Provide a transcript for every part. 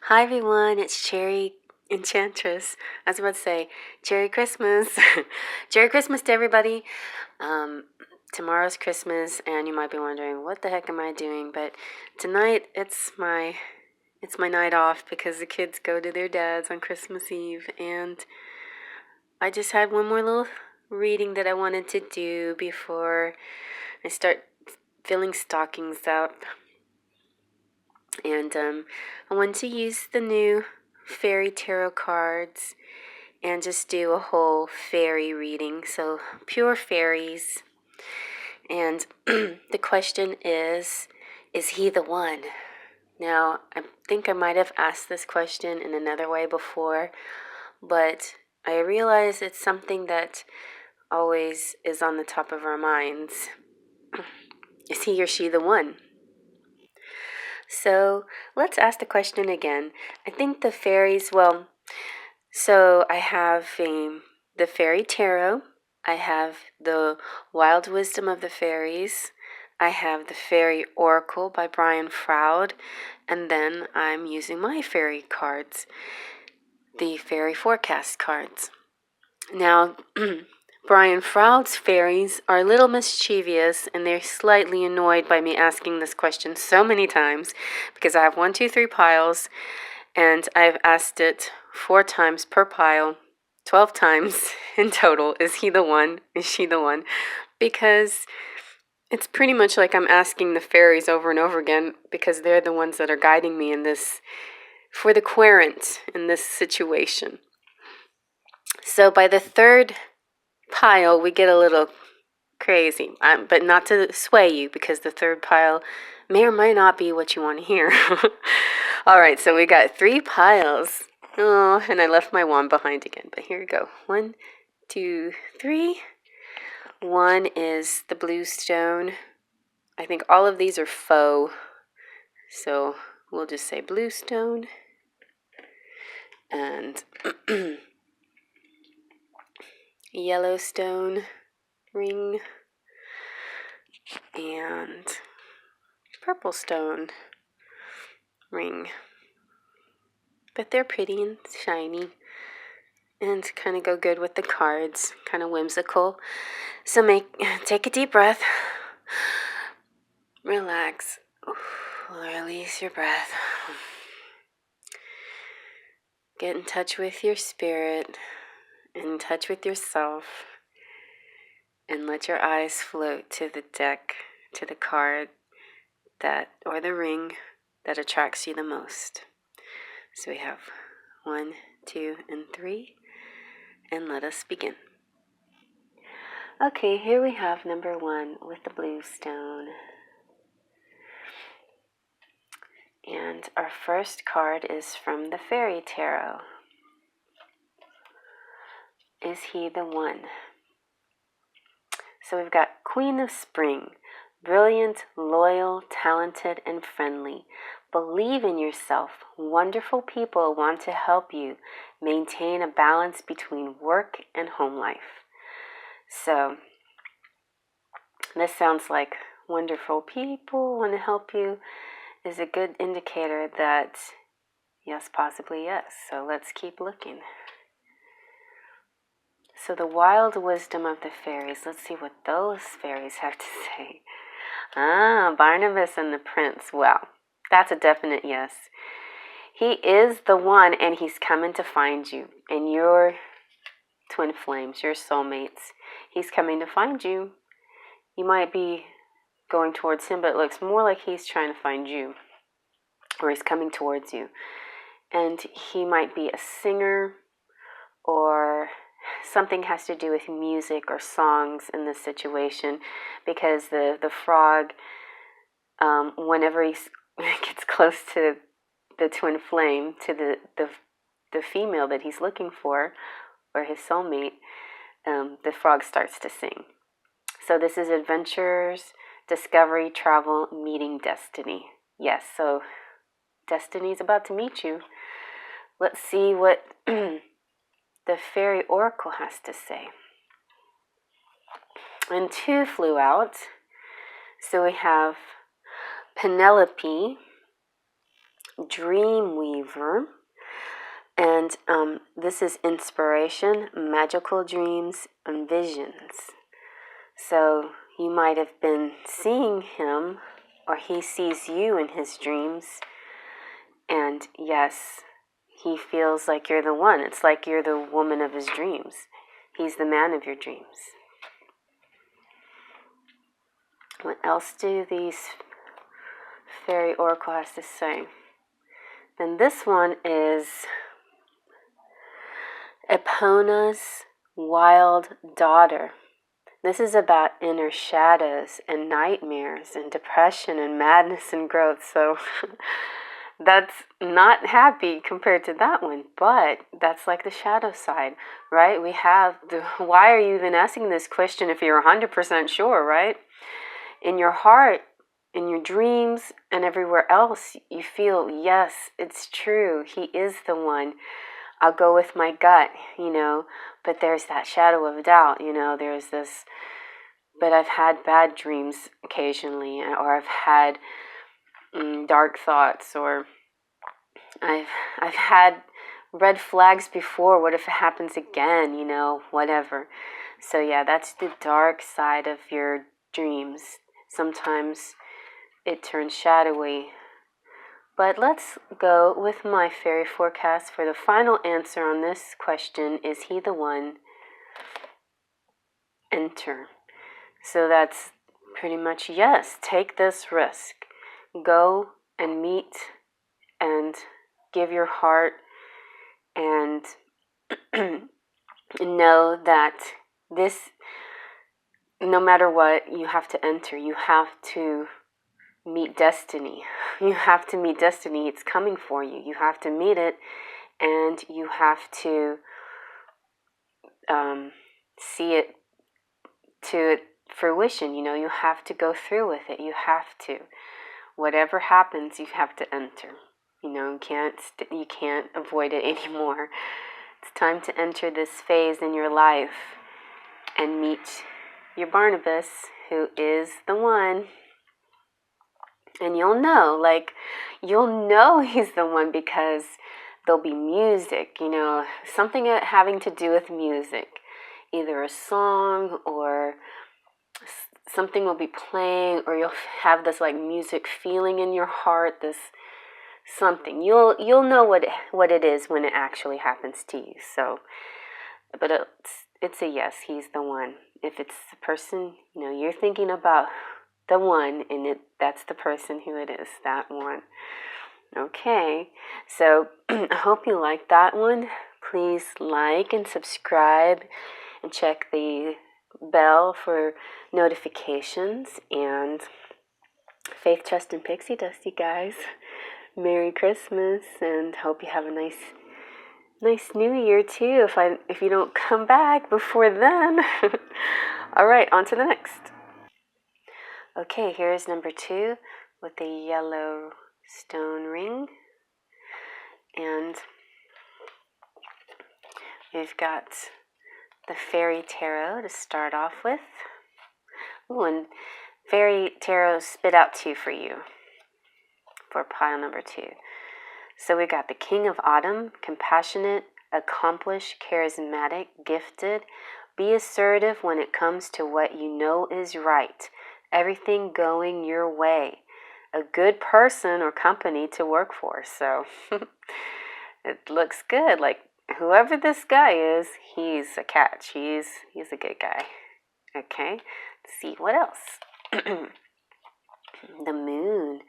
Hi everyone, it's Cherry Enchantress. I was about to say Cherry Christmas. Cherry Christmas to everybody. Tomorrow's Christmas, and you might be wondering what the heck am I doing? But tonight it's my night off because the kids go to their dads on Christmas Eve, and I just had one more little reading that I wanted to do before I start filling stockings up. And I wanted to use the new fairy tarot cards and just do a whole fairy reading. So, pure fairies. And the question is he the one? Now, I think I might have asked this question in another way before, but I realize it's something that always is on the top of our minds. Is he or she the one? So let's ask the question again. I think the fairies, so I have the Fairy Tarot, I have the Wild Wisdom of the Fairies, I have the Faery Oracle by Brian Froud, and then I'm using my fairy cards, the Fairy Forecast cards. Now, Brian Froud's fairies are a little mischievous, and they're slightly annoyed by me asking this question so many times because I have 1, 2, 3 piles, and I've asked it 4 times per pile, 12 times in total. Is he the one? Is she the one? Because it's pretty much like I'm asking the fairies over and over again because they're the ones that are guiding me in this, for the querent in this situation. So by the third pile, we get a little crazy, but not to sway you because the third pile may or may not be what you want to hear. All right, so we got 3 piles. Oh, and I left my wand behind again, but here we go. 1, 2, 3. 1 is the blue stone. I think all of these are faux, so we'll just say blue stone. And Yellowstone ring, and purple stone ring. But they're pretty and shiny and kind of go good with the cards, kind of whimsical. So take a deep breath, relax, release your breath, get in touch with your spirit, in touch with yourself, and let your eyes float to the deck, to the card that, or the ring that attracts you the most. So we have 1, 2, and 3, and let us begin. Okay, here we have number 1 with the blue stone. And our first card is from the Fairy Tarot. Is he the one? So we've got Queen of Spring. Brilliant, loyal, talented, and friendly. Believe in yourself. Wonderful people want to help you maintain a balance between work and home life. So this sounds like wonderful people want to help you is a good indicator that yes, possibly yes. So let's keep looking. So the wild wisdom of the fairies. Let's see what those fairies have to say. Barnabas and the prince. Well, that's a definite yes. He is the one, and he's coming to find you. And your twin flames, your soulmates. He's coming to find you. You might be going towards him, but it looks more like he's trying to find you. Or he's coming towards you. And he might be a singer, or something has to do with music or songs in this situation, because the frog, whenever he gets close to the twin flame, to the female that he's looking for, or his soulmate, the frog starts to sing. So this is adventures, discovery, travel, meeting destiny. Yes, so destiny is about to meet you. Let's see what the Faery Oracle has to say. And 2 flew out. So we have Penelope, dream weaver. And this is inspiration, magical dreams, and visions. So you might have been seeing him, or he sees you in his dreams. And yes, he feels like you're the one. It's like you're the woman of his dreams. He's the man of your dreams. What else do these Faery Oracle has to say? Then this one is Epona's wild daughter. This is about inner shadows and nightmares and depression and madness and growth. So that's not happy compared to that one, but that's like the shadow side, right? We have why are you even asking this question if you're 100% sure, right? In your heart, in your dreams, and everywhere else, you feel, yes, it's true. He is the one. I'll go with my gut, but there's that shadow of doubt, there's this, but I've had bad dreams occasionally, or I've had dark thoughts, or I've had red flags before. What if it happens again, whatever. So yeah, that's the dark side of your dreams. Sometimes it turns shadowy. But let's go with my fairy forecast for the final answer on this question. Is he the one? Enter. So that's pretty much yes. Take this risk. Go and meet and give your heart and know that this, no matter what, you have to enter. You have to meet destiny. You have to meet destiny. It's coming for you. You have to meet it, and you have to see it to fruition. You have to go through with it. You have to. Whatever happens, you have to enter. You can't avoid it anymore. It's time to enter this phase in your life and meet your Barnabas, who is the one. And you'll know he's the one because there'll be music, something having to do with music. Either a song or something will be playing, or you'll have this like music feeling in your heart, this something. You'll know what it is when it actually happens to you. So, but it's a yes, he's the one. If it's the person, you're thinking about the one, and that's the person who it is, that one. Okay, so I hope you like that one. Please like and subscribe and check the bell for notifications. And faith, trust, and pixie dust, you guys. Merry Christmas, and hope you have a nice New Year too. If you don't come back before then. All right, on to the next. Okay, here's number 2 with the yellow stone ring. And we've got the Fairy Tarot to start off with. Ooh, and Fairy Tarot spit out 2 for you for pile number 2. So we got the King of Autumn, compassionate, accomplished, charismatic, gifted. Be assertive when it comes to what you know is right. Everything going your way. A good person or company to work for. So it looks good. Like whoever this guy is, he's a catch. He's a good guy. Okay, let's see what else. The Moon.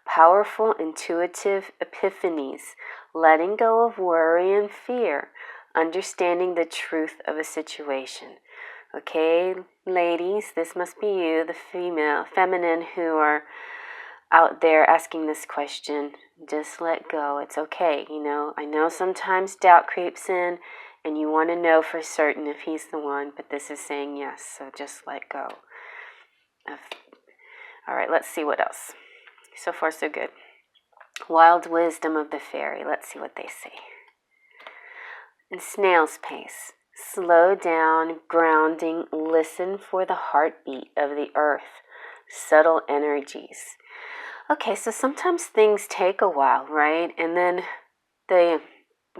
Powerful, intuitive epiphanies. Letting go of worry and fear. Understanding the truth of a situation. Okay, ladies, this must be you, the feminine who are out there asking this question. Just let go. It's okay. I know sometimes doubt creeps in and you want to know for certain if he's the one, but this is saying yes, so just let go. All right, let's see what else. So far, so good. Wild wisdom of the fairy. Let's see what they say. In snail's pace. Slow down, grounding, listen for the heartbeat of the earth. Subtle energies. Okay, so sometimes things take a while, right? And then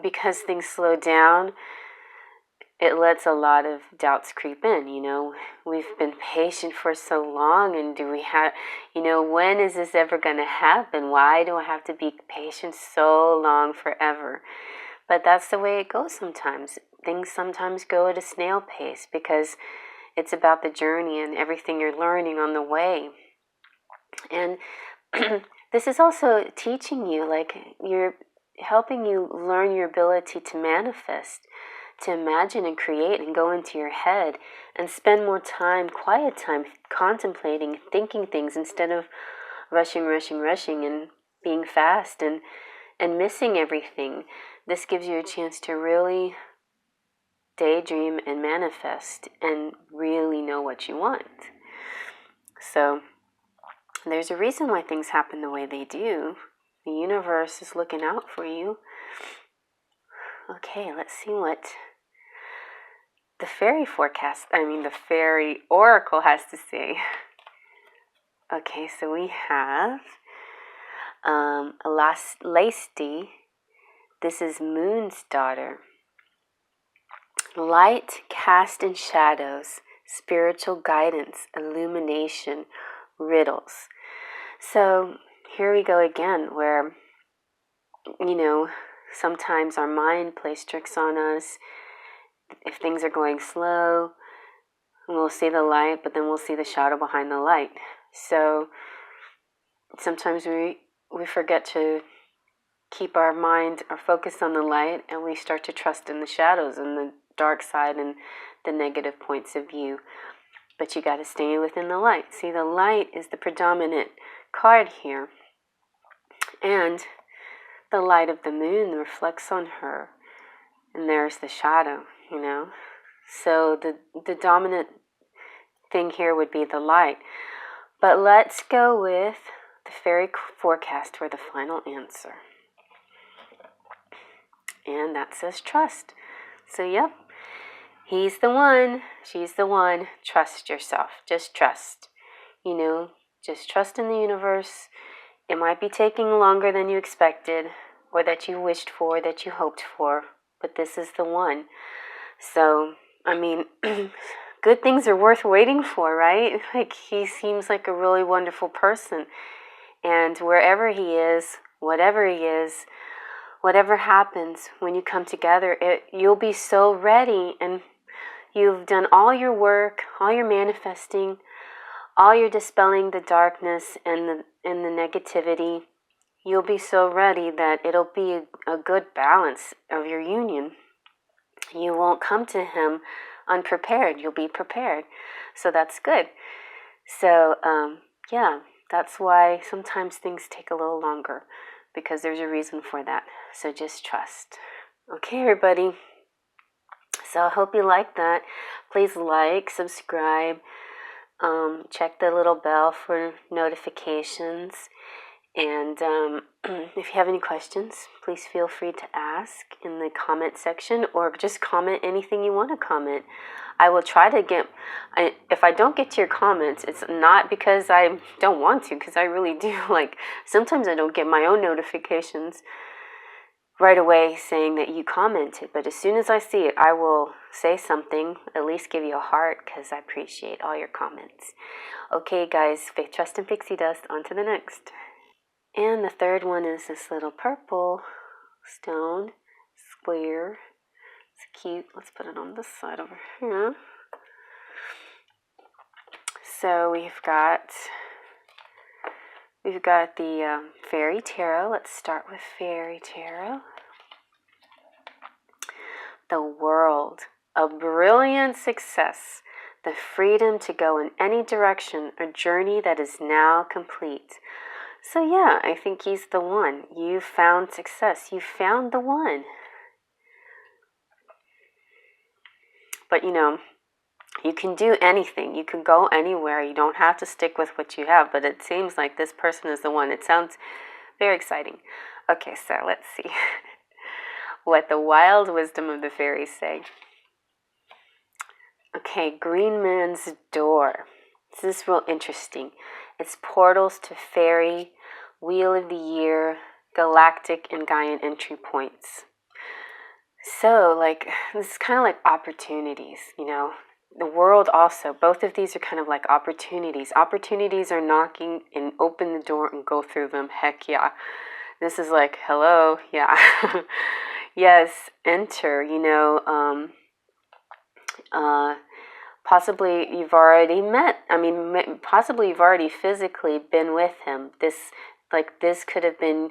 because things slow down, it lets a lot of doubts creep in. We've been patient for so long, and do we have, when is this ever going to happen? Why do I have to be patient so long forever? But that's the way it goes sometimes. Things sometimes go at a snail pace because it's about the journey and everything you're learning on the way. And this is also teaching you, like, you're helping you learn your ability to manifest, to imagine and create and go into your head and spend more time, quiet time, contemplating, thinking things instead of rushing and being fast and missing everything. This gives you a chance to really daydream and manifest and really know what you want. So there's a reason why things happen the way they do. The universe is looking out for you. Okay, let's see what the Faery Oracle has to say. Okay, so we have Lasty. This is Moon's daughter. Light cast in shadows, spiritual guidance, illumination, riddles. So here we go again, where, sometimes our mind plays tricks on us. If things are going slow, we'll see the light, but then we'll see the shadow behind the light. So sometimes we forget to keep our mind or focus on the light, and we start to trust in the shadows and the dark side and the negative points of view. But you got to stay within the light. See, the light is the predominant card here. And the light of the moon reflects on her. And there's the shadow, So the dominant thing here would be the light. But let's go with the fairy forecast for the final answer. And that says trust. So, yep, he's the one, she's the one. Trust yourself. Just trust. Just trust in the universe. It might be taking longer than you expected, or that you wished for, that you hoped for, but this is the one. So, good things are worth waiting for, right? Like, he seems like a really wonderful person. And wherever he is, whatever he is, whatever happens, when you come together, you'll be so ready, and you've done all your work, all your manifesting, all your dispelling the darkness and the negativity. You'll be so ready that it'll be a good balance of your union. You won't come to him unprepared. You'll be prepared. So that's good. So, that's why sometimes things take a little longer, because there's a reason for that. So just trust. Okay, everybody. So I hope you like that. Please like, subscribe, check the little bell for notifications. And if you have any questions, please feel free to ask in the comment section, or just comment anything you want to comment. I will try to if I don't get to your comments, it's not because I don't want to, because I really do. Like, sometimes I don't get my own notifications right away saying that you commented, but as soon as I see it, I will say something, at least give you a heart, because I appreciate all your comments. Okay, guys, faith, trust, and pixie dust. On to the next. And the third one is this little purple stone, square. It's cute. Let's put it on this side over here. So we've got the Fairy Tarot. Let's start with Fairy Tarot. The World, a brilliant success, the freedom to go in any direction, a journey that is now complete. So yeah, I think he's the one. You found success. You found the one. But you can do anything. You can go anywhere. You don't have to stick with what you have. But it seems like this person is the one. It sounds very exciting. Okay, so let's see what the wild wisdom of the fairies say. Okay, Green Man's Door. This is real interesting. It's portals to fairy Wheel of the Year, Galactic and Gaian entry points. So, like, this is kind of like opportunities, you know. The world also, both of these are kind of like opportunities. Opportunities are knocking and open the door and go through them. Heck yeah. This is like, hello, yeah. Yes, enter, you know. Possibly you've already met. I mean, possibly you've already physically been with him. This could have been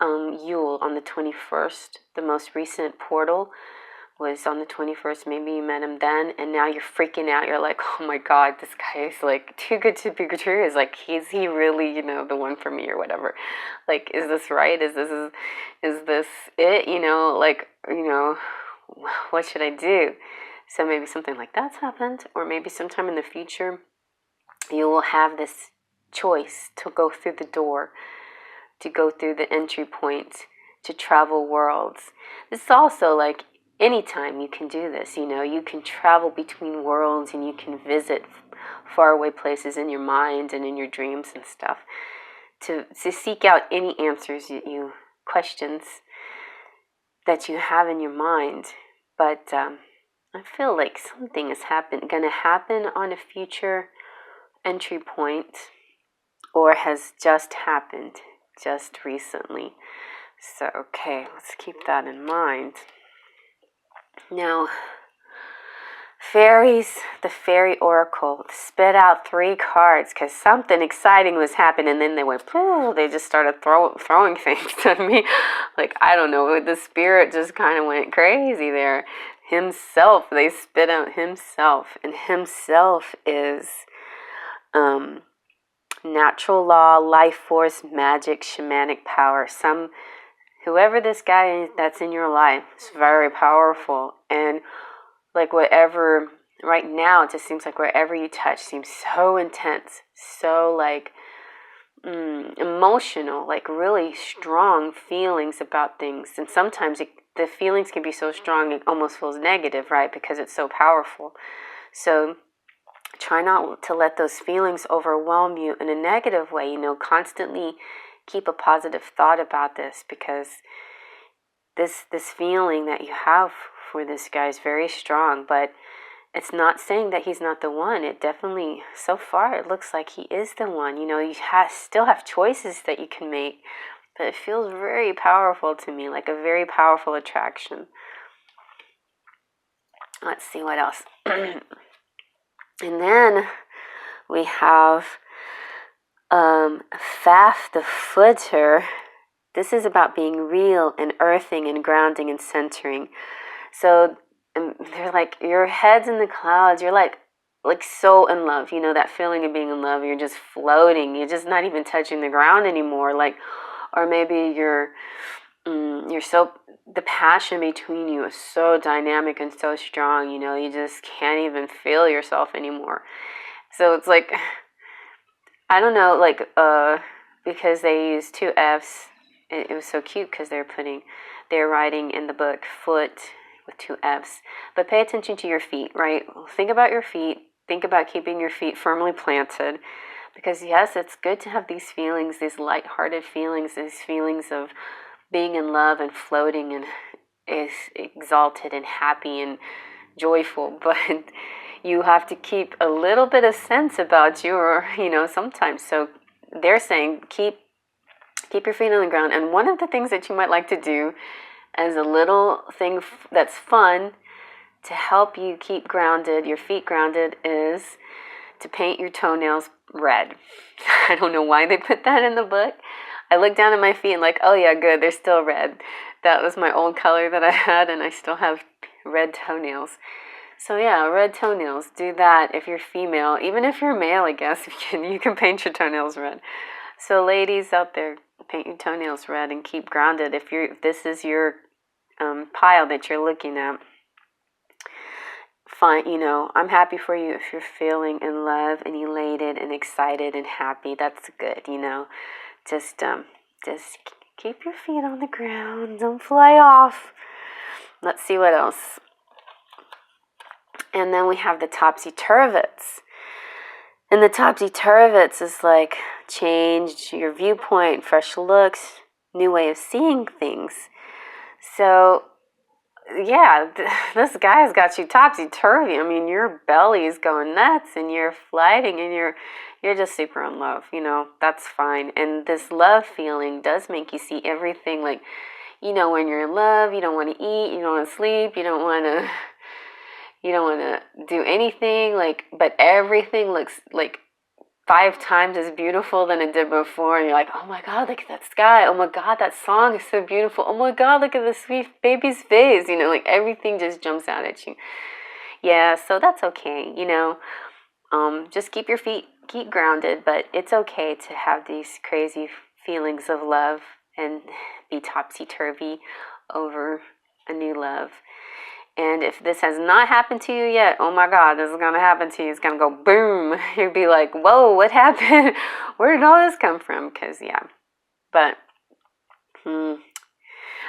Yule on the 21st. The most recent portal was on the 21st. Maybe you met him then, and now you're freaking out. You're like, oh my God, this guy is like too good to be true. Is like, is he really, you know, the one for me or whatever? Like, is this right? Is this it? You know, like, you know, what should I do? So maybe something like that's happened, or maybe sometime in the future, you will have this choice to go through the door, to go through the entry point, to travel worlds. This is also like anytime you can do this, you know, you can travel between worlds and you can visit faraway places in your mind and in your dreams and stuff to seek out any answers questions that you have in your mind. But I feel like something is going to happen on a future entry point, or has just happened just recently. So, okay, let's keep that in mind. Now, fairies, the Faery Oracle, spit out 3 cards because something exciting was happening, and then they went, they just started throwing things at me. Like, I don't know, the spirit just kind of went crazy there. Himself, they spit out himself, and himself is natural law, life force, magic, shamanic power. Whoever this guy is that's in your life is very powerful, and like whatever, right now it just seems like wherever you touch seems so intense, so like emotional, like really strong feelings about things. And sometimes the feelings can be so strong it almost feels negative, right? Because it's so powerful. So try not to let those feelings overwhelm you in a negative way. You know, constantly keep a positive thought about this, because this feeling that you have for this guy is very strong. But it's not saying that he's not the one. It definitely, so far, it looks like he is the one. You know, you still have choices that you can make, but it feels very powerful to me, like a very powerful attraction. Let's see what else. And then we have Faf the Footer. This is about being real and earthing and grounding and centering. So they're like, your head's in the clouds. You're like so in love. You know, that feeling of being in love. You're just floating. You're just not even touching the ground anymore. Like, or maybe you're so, the passion between you is so dynamic and so strong. You know, you just can't even feel yourself anymore. So it's like, I don't know, like, because they use 2 F's. It was so cute because they're writing in the book foot with 2 F's. But pay attention to your feet, right? Think about your feet. Think about keeping your feet firmly planted. Because yes, it's good to have these feelings, these lighthearted feelings, these feelings of being in love and floating and is exalted and happy and joyful. But you have to keep a little bit of sense about you, or, you know, sometimes. So they're saying keep your feet on the ground. And one of the things that you might like to do as a little thing that's fun to help you keep grounded, your feet grounded, is to paint your toenails red. I don't know why they put that in the book. I look down at my feet and like, oh yeah, good, they're still red. That was my old color that I had, and I still have red toenails. So yeah, red toenails. Do that if you're female. Even if you're male, I guess you can paint your toenails red. So ladies out there, paint your toenails red and keep grounded. If this is your pile that you're looking at, fine. You know, I'm happy for you if you're feeling in love and elated and excited and happy. That's good. You know, just keep your feet on the ground. Don't fly off. Let's see what else. And then we have the topsy-turvets. And the topsy-turvets is like change your viewpoint, fresh looks, new way of seeing things. So, yeah, this guy's got you topsy-turvy. I mean, your belly is going nuts and you're flighting and you're just super in love, you know, that's fine. And this love feeling does make you see everything like, you know, when you're in love, you don't want to eat, you don't want to sleep, you don't want to do anything, like, but everything looks like 5 times as beautiful than it did before. And you're like, oh my God, look at that sky. Oh my God, that song is so beautiful. Oh my God, look at the sweet baby's face. You know, like everything just jumps out at you. Yeah, so that's okay, you know. Just keep your feet, keep grounded, but it's okay to have these crazy feelings of love and be topsy-turvy over a new love. And if this has not happened to you yet, oh my God, this is going to happen to you. It's going to go boom. You'll be like, whoa, what happened? Where did all this come from? Because, yeah. But,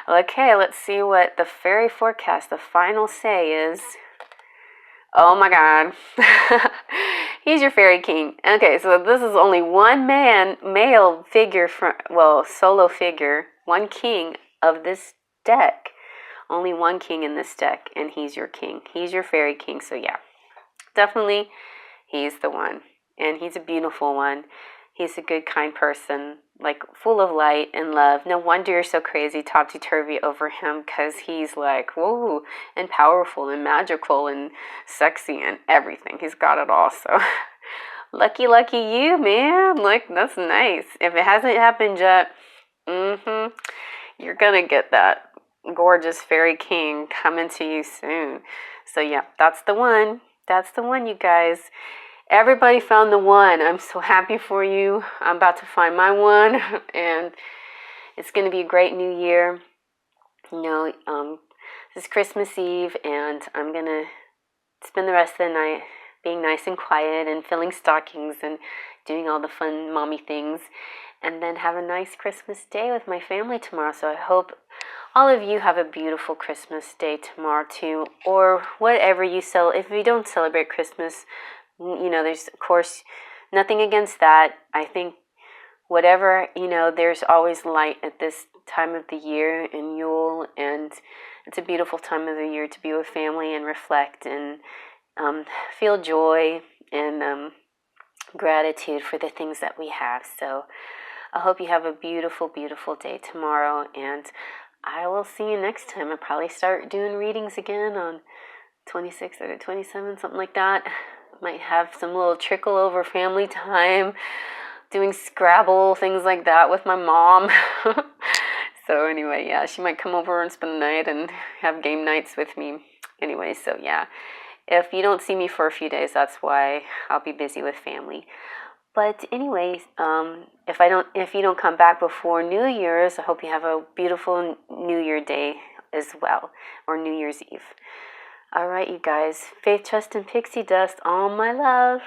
okay, let's see what the fairy forecast, the final say is. Oh my God. He's your fairy king. Okay, so this is only one male figure, solo figure, one king of this deck. Only one king in this deck, and he's your king. He's your fairy king, so yeah. Definitely, he's the one. And he's a beautiful one. He's a good, kind person, like full of light and love. No wonder you're so crazy, topsy-turvy over him, because he's like, whoa, and powerful and magical and sexy and everything. He's got it all, so lucky you, man. Like, that's nice. If it hasn't happened yet, you're going to get that gorgeous fairy king coming to you soon. So yeah, that's the one. That's the one, you guys. Everybody found the one. I'm so happy for you. I'm about to find my one, and it's going to be a great new year. You know, this is Christmas Eve, and I'm going to spend the rest of the night being nice and quiet and filling stockings and doing all the fun mommy things, and then have a nice Christmas day with my family tomorrow. So I hope all of you have a beautiful Christmas day tomorrow too, or whatever you celebrate. If you don't celebrate Christmas, you know, there's, of course, nothing against that. I think whatever, you know, there's always light at this time of the year in Yule, and it's a beautiful time of the year to be with family and reflect and feel joy and gratitude for the things that we have. So I hope you have a beautiful, beautiful day tomorrow, and I will see you next time. I'll probably start doing readings again on 26th or 27th, something like that. Might have some little trickle over family time, doing Scrabble, things like that with my mom. So anyway, yeah, she might come over and spend the night and have game nights with me. Anyway, so yeah, if you don't see me for a few days, that's why. I'll be busy with family. But anyway, if you don't come back before New Year's, I hope you have a beautiful New Year day as well, or New Year's Eve. All right, you guys. Faith, trust, and pixie dust. All my love.